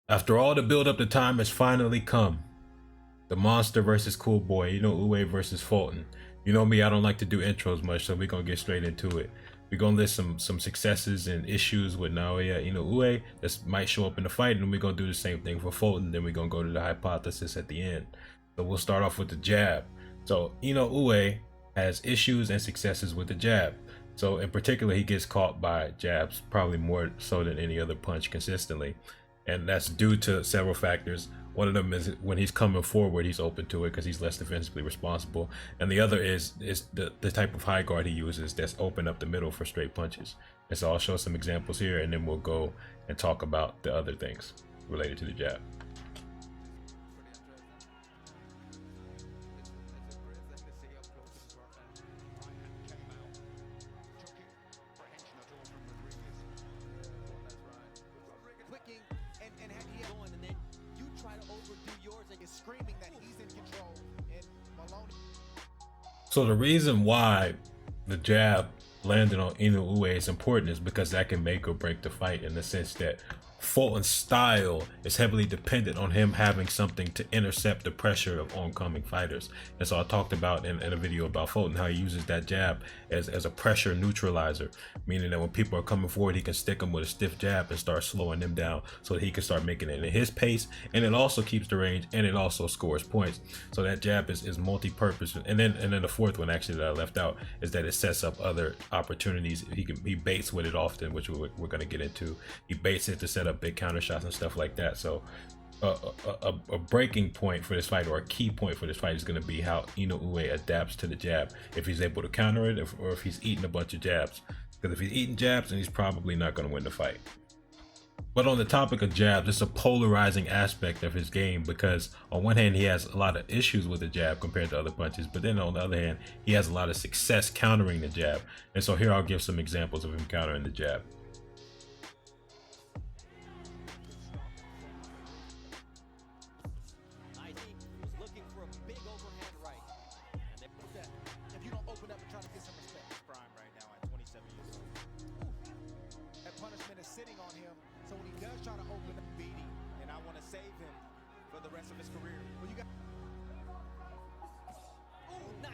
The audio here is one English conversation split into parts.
After all the build up, the time has finally come. The monster versus cool boy, Inoue versus Fulton. You know me, I don't like to do intros much, so we're gonna get straight into it. We're gonna list some successes and issues with Naoya Inoue that might show up in the fight, and we're gonna do the same thing for Fulton. Then we're gonna go to the hypothesis at the end. So we'll start off with the jab. So Inoue has issues and successes with the jab. So in particular, he gets caught by jabs, probably more so than any other punch consistently. And that's due to several factors. One of them is when he's coming forward, he's open to it because he's less defensively responsible. And the other is the type of high guard he uses that's open up the middle for straight punches. And so I'll show some examples here, and then we'll go and talk about the other things related to the jab. So the reason why the jab landing on Inoue is important is because that can make or break the fight, in the sense that Fulton's style is heavily dependent on him having something to intercept the pressure of oncoming fighters. And so I talked about in a video about Fulton how he uses that jab as a pressure neutralizer, meaning that when people are coming forward, he can stick them with a stiff jab and start slowing them down so that he can start making it in his pace, and it also keeps the range, and it also scores points. So that jab is multi-purpose. And then the fourth one actually that I left out is that it sets up other opportunities. He baits with it often, which we're going to get into. He baits it to set up big counter shots and stuff like that. So a breaking point for this fight, or a key point for this fight, is going to be how Inoue adapts to the jab, if he's able to counter it, or if he's eating a bunch of jabs. Because if he's eating jabs, then he's probably not going to win the fight. But on the topic of jabs, it's a polarizing aspect of his game, because on one hand he has a lot of issues with the jab compared to other punches, but then on the other hand he has a lot of success countering the jab. And so here I'll give some examples of him countering the jab.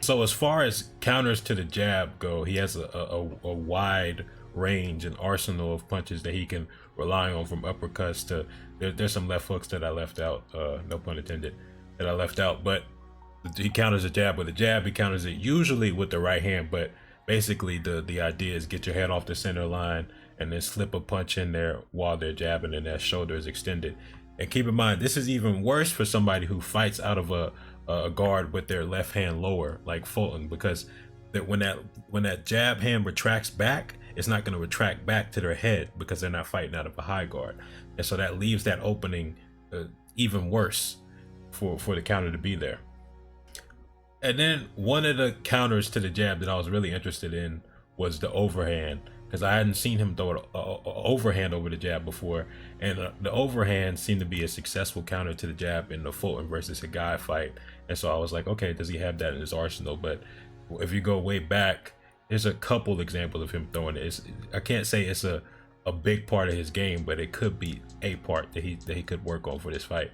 So as far as counters to the jab go, he has a wide range and arsenal of punches that he can rely on, from uppercuts to there's some left hooks that I left out, no pun intended, that I left out. But he counters the jab with a jab. He counters it usually with the right hand, but basically the idea is get your head off the center line and then slip a punch in there while they're jabbing and that shoulder is extended. And keep in mind, this is even worse for somebody who fights out of a guard with their left hand lower, like Fulton, because when that jab hand retracts back, it's not going to retract back to their head because they're not fighting out of a high guard. And so that leaves that opening even worse for the counter to be there. And then one of the counters to the jab that I was really interested in was the overhand, because I hadn't seen him throw an overhand over the jab before, and the overhand seemed to be a successful counter to the jab in the Fulton versus Higai fight. And so I was like, okay, does he have that in his arsenal? But if you go way back, there's a couple examples of him throwing it. I can't say it's a big part of his game, but it could be a part that he could work on for this fight.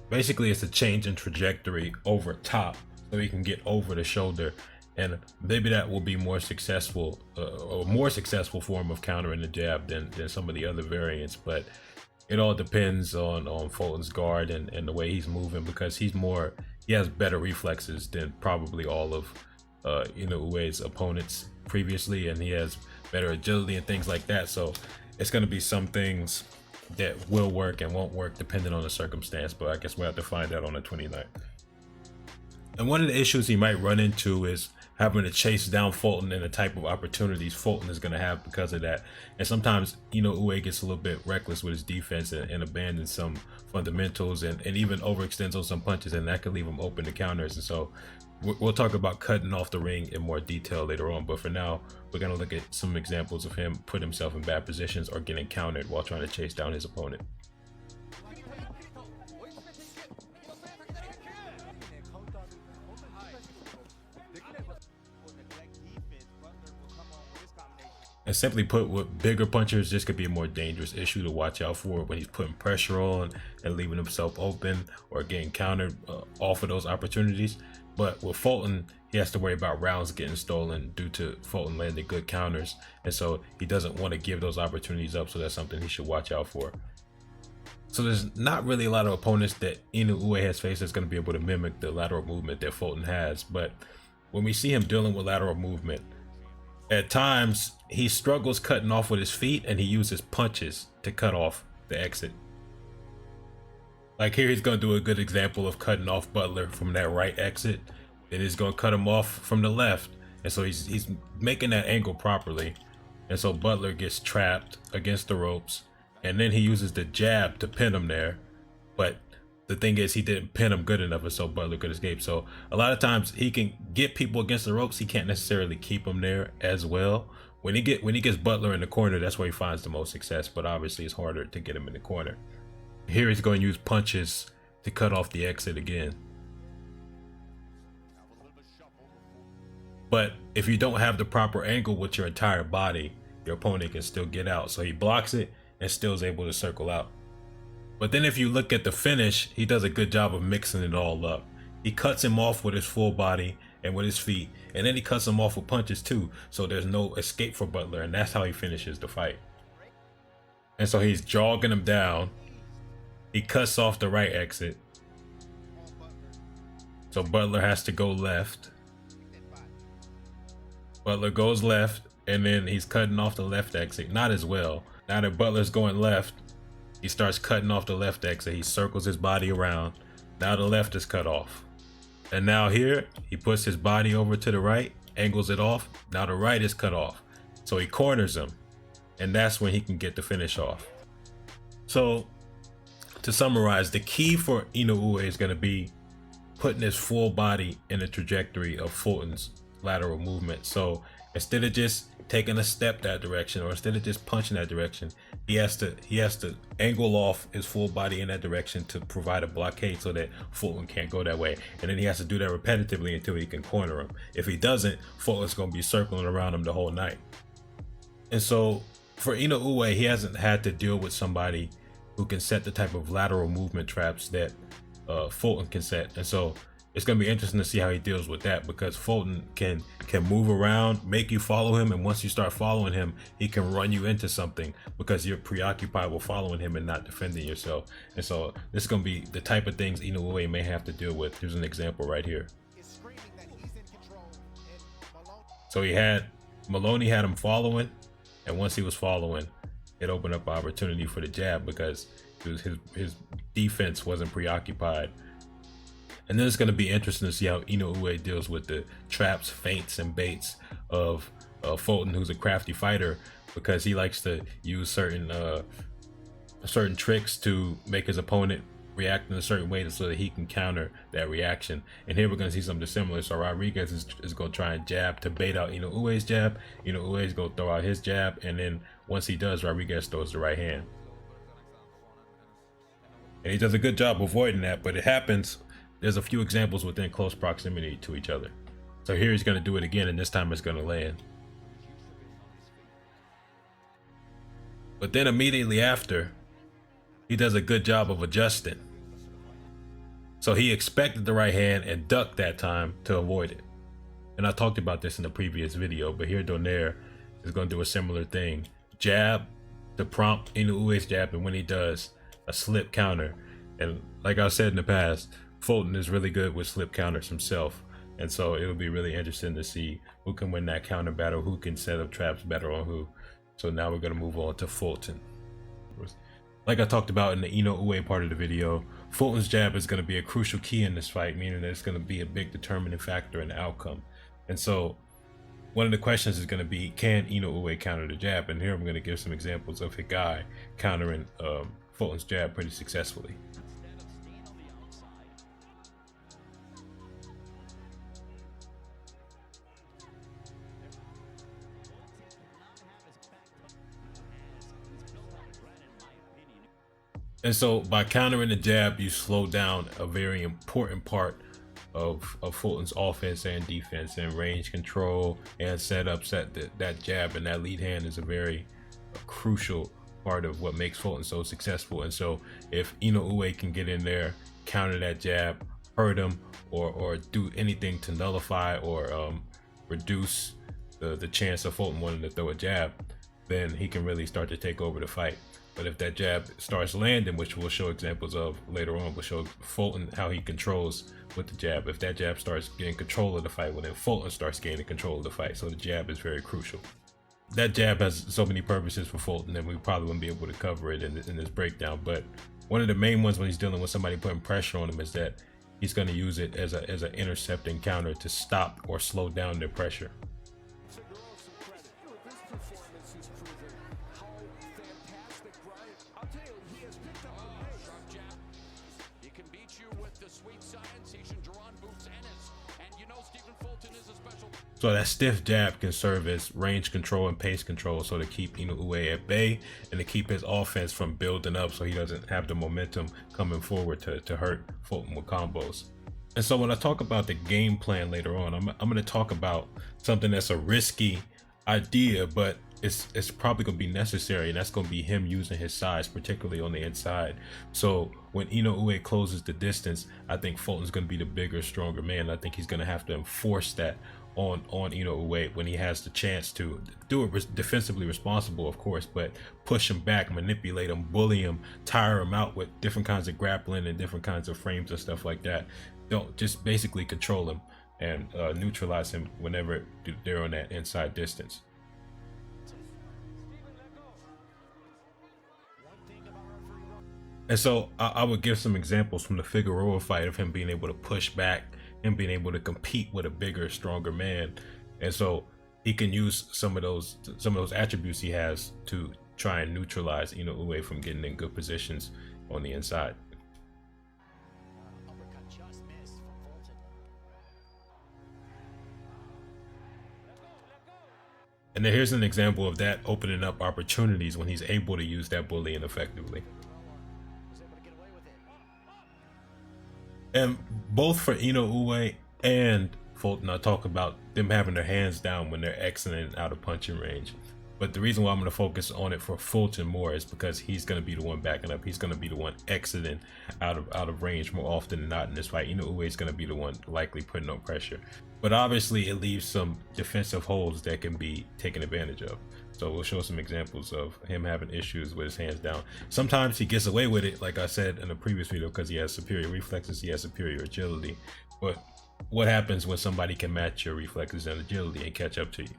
Basically, it's a change in trajectory over top, so he can get over the shoulder, and maybe that will be more successful, a more successful form of countering the jab than some of the other variants. But it all depends on Fulton's guard and the way he's moving, because he has better reflexes than probably all of Inoue's opponents previously, and he has better agility and things like that. So it's going to be some things that will work and won't work depending on the circumstance, but I guess we'll have to find out on the 29th. And one of the issues he might run into is having to chase down Fulton and the type of opportunities Fulton is going to have because of that. And sometimes Inoue gets a little bit reckless with his defense and abandons some fundamentals and even overextends on some punches, and that could leave him open to counters. And so we'll talk about cutting off the ring in more detail later on, but for now we're going to look at some examples of him putting himself in bad positions or getting countered while trying to chase down his opponent. And simply put, with bigger punchers, this could be a more dangerous issue to watch out for when he's putting pressure on and leaving himself open or getting countered off of those opportunities. But with Fulton, he has to worry about rounds getting stolen due to Fulton landing good counters. And so he doesn't want to give those opportunities up, so that's something he should watch out for. So there's not really a lot of opponents that Inoue has faced that's going to be able to mimic the lateral movement that Fulton has. But when we see him dealing with lateral movement, at times he struggles cutting off with his feet and he uses punches to cut off the exit. Like here, he's going to do a good example of cutting off Butler from that right exit. Then he's going to cut him off from the left. And so he's making that angle properly. And so Butler gets trapped against the ropes. And then he uses the jab to pin him there. But the thing is, he didn't pin him good enough, and so Butler could escape. So a lot of times he can get people against the ropes. He can't necessarily keep them there as well. When he gets Butler in the corner, that's where he finds the most success. But obviously, it's harder to get him in the corner. Here he's going to use punches to cut off the exit again. But if you don't have the proper angle with your entire body, your opponent can still get out. So he blocks it and still is able to circle out. But then if you look at the finish, he does a good job of mixing it all up. He cuts him off with his full body and with his feet, and then he cuts him off with punches too, so there's no escape for Butler, and that's how he finishes the fight. And so he's jogging him down. He cuts off the right exit, so Butler has to go left. Butler goes left, and then he's cutting off the left exit, not as well. Now that Butler's going left, he starts cutting off the left exit. He circles his body around. Now the left is cut off. And now here, he puts his body over to the right, angles it off. Now the right is cut off. So he corners him. And that's when he can get the finish off. So to summarize, the key for Inoue is going to be putting his full body in the trajectory of Fulton's lateral movement. So instead of just taking a step that direction, or instead of just punching that direction, he has to angle off his full body in that direction to provide a blockade so that Fulton can't go that way. And then he has to do that repetitively until he can corner him. If he doesn't, Fulton's going to be circling around him the whole night. And so for Inoue, he hasn't had to deal with somebody who can set the type of lateral movement traps that Fulton can set. And so it's going to be interesting to see how he deals with that, because Fulton can move around, make you follow him, and once you start following him, he can run you into something because you're preoccupied with following him and not defending yourself. And so this is going to be the type of things Inoue may have to deal with. Here's an example right here. So Maloney had him following, and once he was following, it opened up an opportunity for the jab because his defense wasn't preoccupied. And then it's going to be interesting to see how Inoue deals with the traps, feints, and baits of Fulton, who's a crafty fighter, because he likes to use certain tricks to make his opponent react in a certain way so that he can counter that reaction. And here we're going to see something similar. So Rodriguez is going to try and jab to bait out Inoue's jab. Inoue is going to throw out his jab, and then once he does, Rodriguez throws the right hand. And he does a good job avoiding that, but it happens. There's a few examples within close proximity to each other. So here he's going to do it again, and this time it's going to land. But then immediately after, he does a good job of adjusting. So he expected the right hand and ducked that time to avoid it. And I talked about this in the previous video, but here Donaire is going to do a similar thing. Jab to prompt Inoue's jab, and when he does, a slip counter. And like I said in the past, Fulton is really good with slip counters himself, and so it'll be really interesting to see who can win that counter battle, who can set up traps better on who. So now we're going to move on to Fulton. Like I talked about in the Inoue part of the video, Fulton's jab is going to be a crucial key in this fight, meaning that it's going to be a big determining factor in the outcome. And so one of the questions is going to be, can Inoue counter the jab? And here I'm going to give some examples of a guy countering Fulton's jab pretty successfully. And so by countering the jab, you slow down a very important part of Fulton's offense and defense, and range control and setups. That jab and that lead hand is a very crucial part of what makes Fulton so successful. And so if Inoue can get in there, counter that jab, hurt him, or do anything to nullify or reduce the chance of Fulton wanting to throw a jab, then he can really start to take over the fight. But if that jab starts landing, which we'll show examples of later on, we'll show Fulton how he controls with the jab. If that jab starts getting control of the fight, well, then Fulton starts gaining control of the fight. So the jab is very crucial. That jab has so many purposes for Fulton, and we probably wouldn't be able to cover it in this breakdown. But one of the main ones when he's dealing with somebody putting pressure on him is that he's going to use it as an intercepting counter to stop or slow down their pressure. So that stiff jab can serve as range control and pace control, so to keep Inoue at bay and to keep his offense from building up, so he doesn't have the momentum coming forward to hurt Fulton with combos. And so when I talk about the game plan later on, I'm going to talk about something that's a risky idea, but it's probably going to be necessary, and that's going to be him using his size, particularly on the inside. So when Inoue closes the distance, I think Fulton's going to be the bigger, stronger man. I think he's going to have to enforce that on Inoue when he has the chance to do it defensively responsible, of course, but push him back, manipulate him, bully him, tire him out with different kinds of grappling and different kinds of frames and stuff like that. Don't just basically control him and neutralize him whenever they're on that inside distance. And so I would give some examples from the Figueroa fight of him being able to push back and being able to compete with a bigger, stronger man. And so he can use some of those attributes he has to try and neutralize Inoue from getting in good positions on the inside. And then here's an example of that opening up opportunities when he's able to use that bullying effectively. And both for Inoue and Fulton, I talk about them having their hands down when they're exiting out of punching range. But the reason why I'm going to focus on it for Fulton more is because he's going to be the one backing up. He's going to be the one exiting out of range more often than not in this fight. Inoue is going to be the one likely putting on pressure. But obviously it leaves some defensive holes that can be taken advantage of. So we'll show some examples of him having issues with his hands down. Sometimes he gets away with it, like I said in a previous video, because he has superior reflexes, he has superior agility. But what happens when somebody can match your reflexes and agility and catch up to you?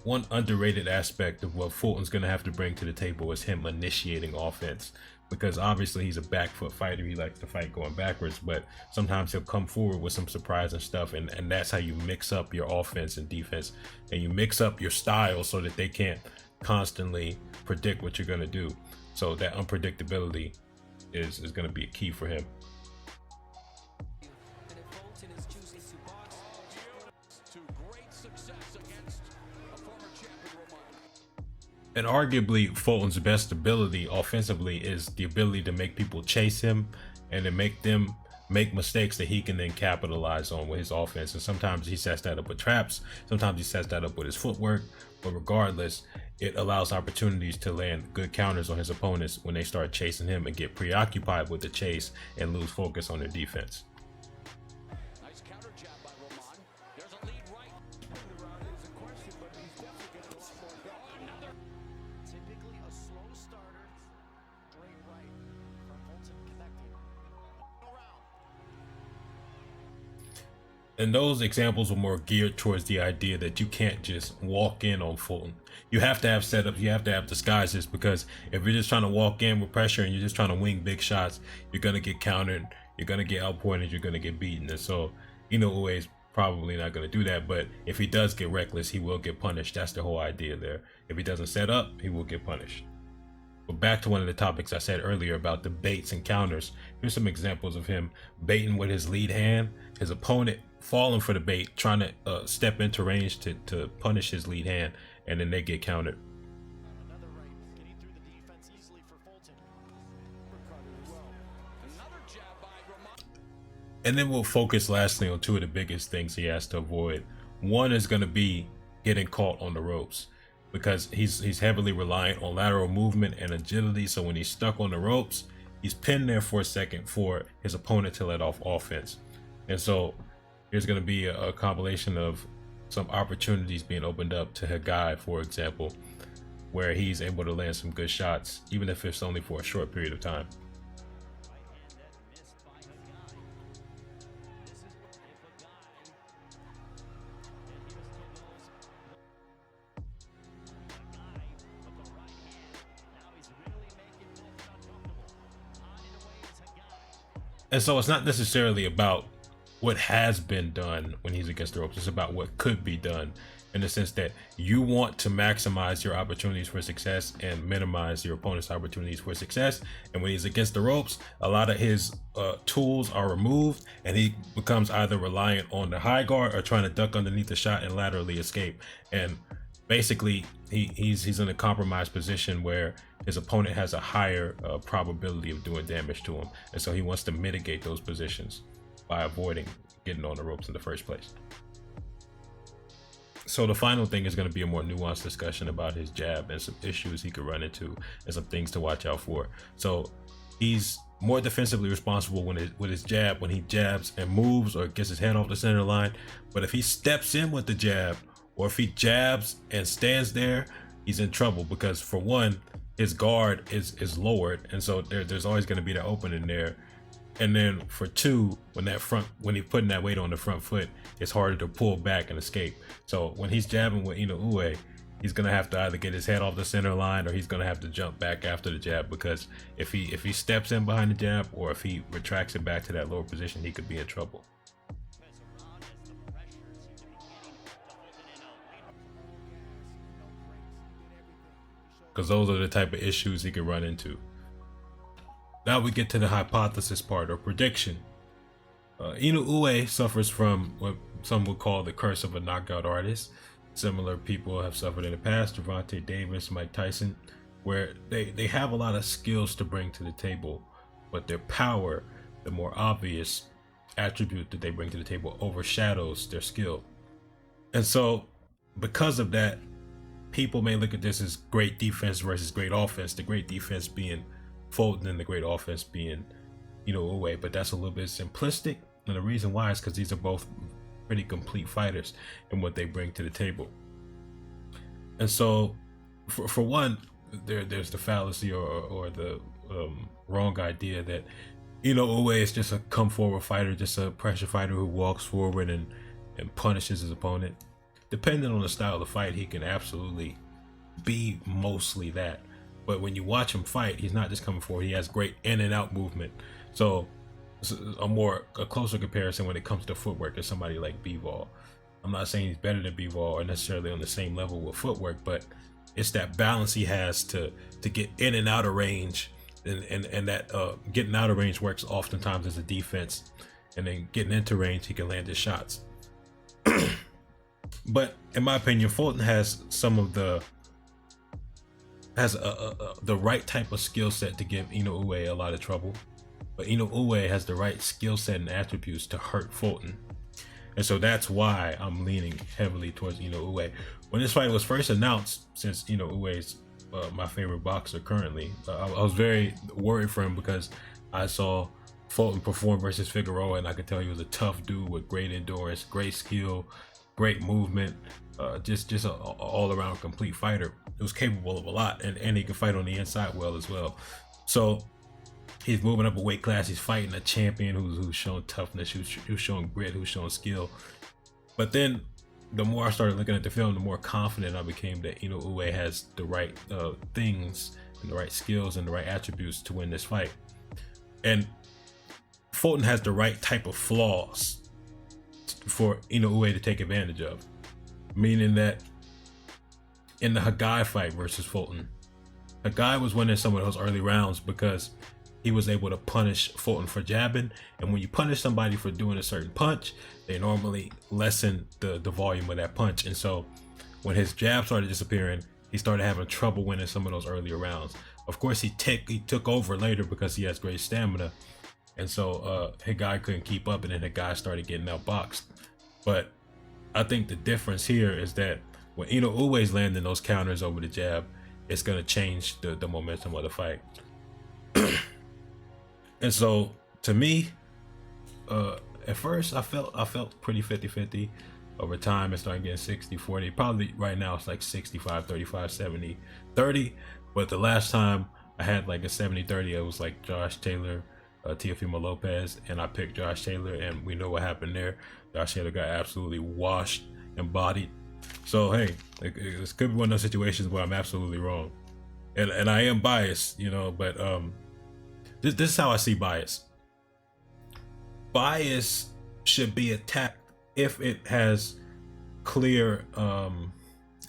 One underrated aspect of what Fulton's going to have to bring to the table is him initiating offense, because obviously he's a back foot fighter. He likes to fight going backwards, but sometimes he'll come forward with some surprising stuff, and that's how you mix up your offense and defense, and you mix up your style so that they can't constantly predict what you're going to do. So that unpredictability is going to be a key for him. And arguably Fulton's best ability offensively is the ability to make people chase him and to make them make mistakes that he can then capitalize on with his offense. And sometimes he sets that up with traps, sometimes he sets that up with his footwork, but regardless, it allows opportunities to land good counters on his opponents when they start chasing him and get preoccupied with the chase and lose focus on their defense. And those examples were more geared towards the idea that you can't just walk in on Fulton. You have to have setups, you have to have disguises, because if you're just trying to walk in with pressure and you're just trying to wing big shots, you're going to get countered, you're going to get outpointed, you're going to get beaten. And so Inoue is probably not going to do that, but if he does get reckless, he will get punished. That's the whole idea there. If he doesn't set up, he will get punished. But back to one of the topics I said earlier about the baits and counters. Here's some examples of him baiting with his lead hand, his opponent falling for the bait, trying to step into range to punish his lead hand, and then they get countered. Another right, getting through the defense easily for Fulton. Another jab by Ramon. And then we'll focus lastly on two of the biggest things he has to avoid. One is going to be getting caught on the ropes, because he's heavily reliant on lateral movement and agility. So when he's stuck on the ropes, he's pinned there for a second for his opponent to let off offense. And so there's going to be a compilation of some opportunities being opened up to Hagai, for example, where he's able to land some good shots, even if it's only for a short period of time. And so it's not necessarily about what has been done when he's against the ropes. It's about what could be done, in the sense that you want to maximize your opportunities for success and minimize your opponent's opportunities for success. And when he's against the ropes, a lot of his tools are removed, and he becomes either reliant on the high guard or trying to duck underneath the shot and laterally escape. And basically he's in a compromised position where his opponent has a higher probability of doing damage to him, and so he wants to mitigate those positions by avoiding getting on the ropes in the first place. So the final thing is going to be a more nuanced discussion about his jab and some issues he could run into and some things to watch out for. So he's more defensively responsible with his jab when he jabs and moves or gets his head off the center line. But if he steps in with the jab, or if he jabs and stands there, he's in trouble, because for one, his guard is lowered, and so there's always going to be that opening there. And then for two, when he's putting that weight on the front foot, it's harder to pull back and escape. So when he's jabbing with Inoue, he's gonna have to either get his head off the center line, or he's gonna have to jump back after the jab, because if he steps in behind the jab, or if he retracts it back to that lower position, he could be in trouble. Because those are the type of issues he could run into. Now we get to the hypothesis part, or prediction. Inoue suffers from what some would call the curse of a knockout artist. Similar people have suffered in the past, Gervonta Davis, Mike Tyson, where they have a lot of skills to bring to the table, but their power, the more obvious attribute that they bring to the table, overshadows their skill. And so because of that, people may look at this as great defense versus great offense, the great defense being Fulton and the great offense being Inoue, but that's a little bit simplistic. And the reason why is because these are both pretty complete fighters in what they bring to the table. And so for one, there's the fallacy or the wrong idea that Inoue is just a come forward fighter, just a pressure fighter who walks forward and punishes his opponent. Depending on the style of the fight, he can absolutely be mostly that. But when you watch him fight, he's not just coming forward. He has great in and out movement. So a closer comparison when it comes to footwork is somebody like Bivol. I'm not saying he's better than Bivol or necessarily on the same level with footwork, but it's that balance he has to get in and out of range, and that getting out of range works oftentimes as a defense, and then getting into range, he can land his shots. But in my opinion, Fulton has the right type of skill set to give Inoue a lot of trouble, but Inoue has the right skill set and attributes to hurt Fulton. And so that's why I'm leaning heavily towards Inoue. When this fight was first announced, since Inoue is my favorite boxer currently, I was very worried for him, because I saw Fulton perform versus Figueroa, and I could tell he was a tough dude with great endurance, great skill, great movement, just an all-around complete fighter. He was capable of a lot, and he can fight on the inside well as well. So he's moving up a weight class. He's fighting a champion who's shown toughness, who's shown grit, who's shown skill. But then the more I started looking at the film, the more confident I became that Inoue has the right things and the right skills and the right attributes to win this fight. And Fulton has the right type of flaws for Inoue to take advantage of, meaning that in the Hagai fight versus Fulton, Higai was winning some of those early rounds because he was able to punish Fulton for jabbing, and when you punish somebody for doing a certain punch, they normally lessen the volume of that punch. And so when his jab started disappearing, he started having trouble winning some of those earlier rounds. Of course, he took over later because he has great stamina, and so Higai couldn't keep up, and then Higai started getting outboxed. But I think the difference here is that when Inoue is landing those counters over the jab, it's going to change the momentum of the fight. And so to me, at first I felt pretty 50-50. Over time it started getting 60-40. Probably right now it's like 65-35, 70-30. But the last time I had like a 70-30, it was like Josh Taylor, Teofimo Lopez, and I picked Josh Taylor, and we know what happened there. Josh Taylor got absolutely washed and bodied. So hey, it could be one of those situations where I'm absolutely wrong, and I am biased, you know. But this is how I see bias. Bias should be attacked if it has clear,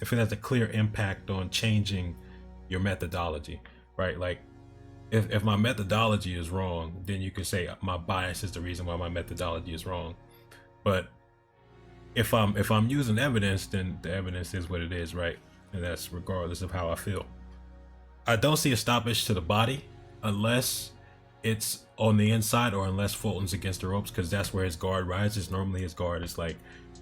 if it has a clear impact on changing your methodology, right? Like if my methodology is wrong, then you can say my bias is the reason why my methodology is wrong. But if I'm using evidence, then the evidence is what it is, right? And that's regardless of how I feel. I don't see a stoppage to the body unless it's on the inside, or unless Fulton's against the ropes, because that's where his guard rises. Normally his guard is like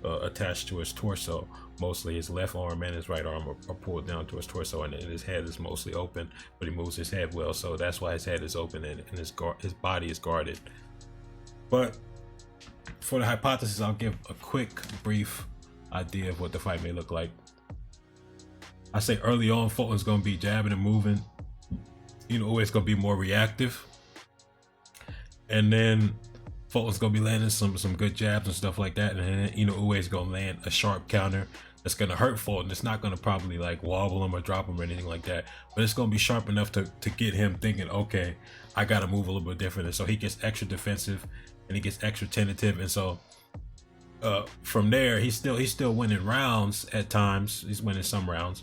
attached to his torso. Mostly his left arm and his right arm are pulled down to his torso, and his head is mostly open, but he moves his head well, so that's why his head is open and his body is guarded. But for the hypothesis, I'll give a quick, brief idea of what the fight may look like. I say early on, Fulton's going to be jabbing and moving. Inoue is going to be more reactive. And then Fulton's going to be landing some good jabs and stuff like that. And then Inoue is going to land a sharp counter that's going to hurt Fulton. It's not going to probably like wobble him or drop him or anything like that. But it's going to be sharp enough to get him thinking, okay, I got to move a little bit different. And so he gets extra defensive and he gets extra tentative. And so from there, he's still winning rounds at times. He's winning some rounds.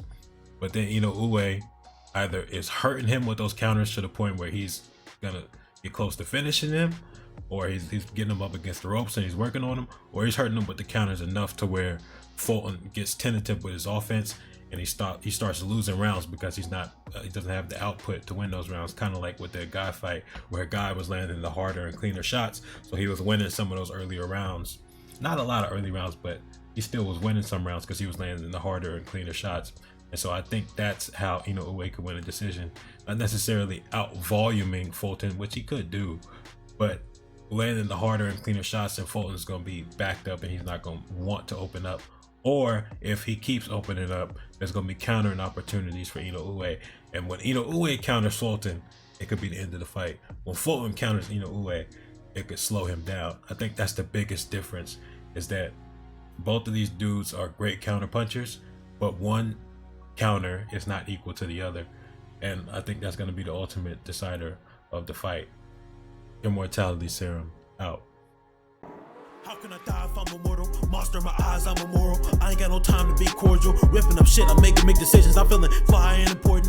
But then Inoue either is hurting him with those counters to the point where he's gonna get close to finishing him, or he's getting him up against the ropes and he's working on him, or he's hurting him with the counters enough to where Fulton gets tentative with his offense and he starts losing rounds because he doesn't have the output to win those rounds. Kind of like with the Guy fight, where Guy was landing the harder and cleaner shots, so he was winning some of those earlier rounds. Not a lot of early rounds, but he still was winning some rounds because he was landing the harder and cleaner shots. And so I think that's how Inoue could win a decision. Not necessarily out-voluming Fulton, which he could do, but landing the harder and cleaner shots, and Fulton's going to be backed up and he's not going to want to open up. Or if he keeps opening up, there's going to be countering opportunities for Inoue. And when Inoue counters Fulton, it could be the end of the fight. When Fulton counters Inoue, it could slow him down. I think that's the biggest difference, is that both of these dudes are great counter punchers, but one counter is not equal to the other. And I think that's going to be the ultimate decider of the fight. Immortality Serum out. How can I die if I'm immortal? Monster in my eyes, I'm immoral. I ain't got no time to be cordial. Ripping up shit, I'm making big decisions. I'm feeling fire and important.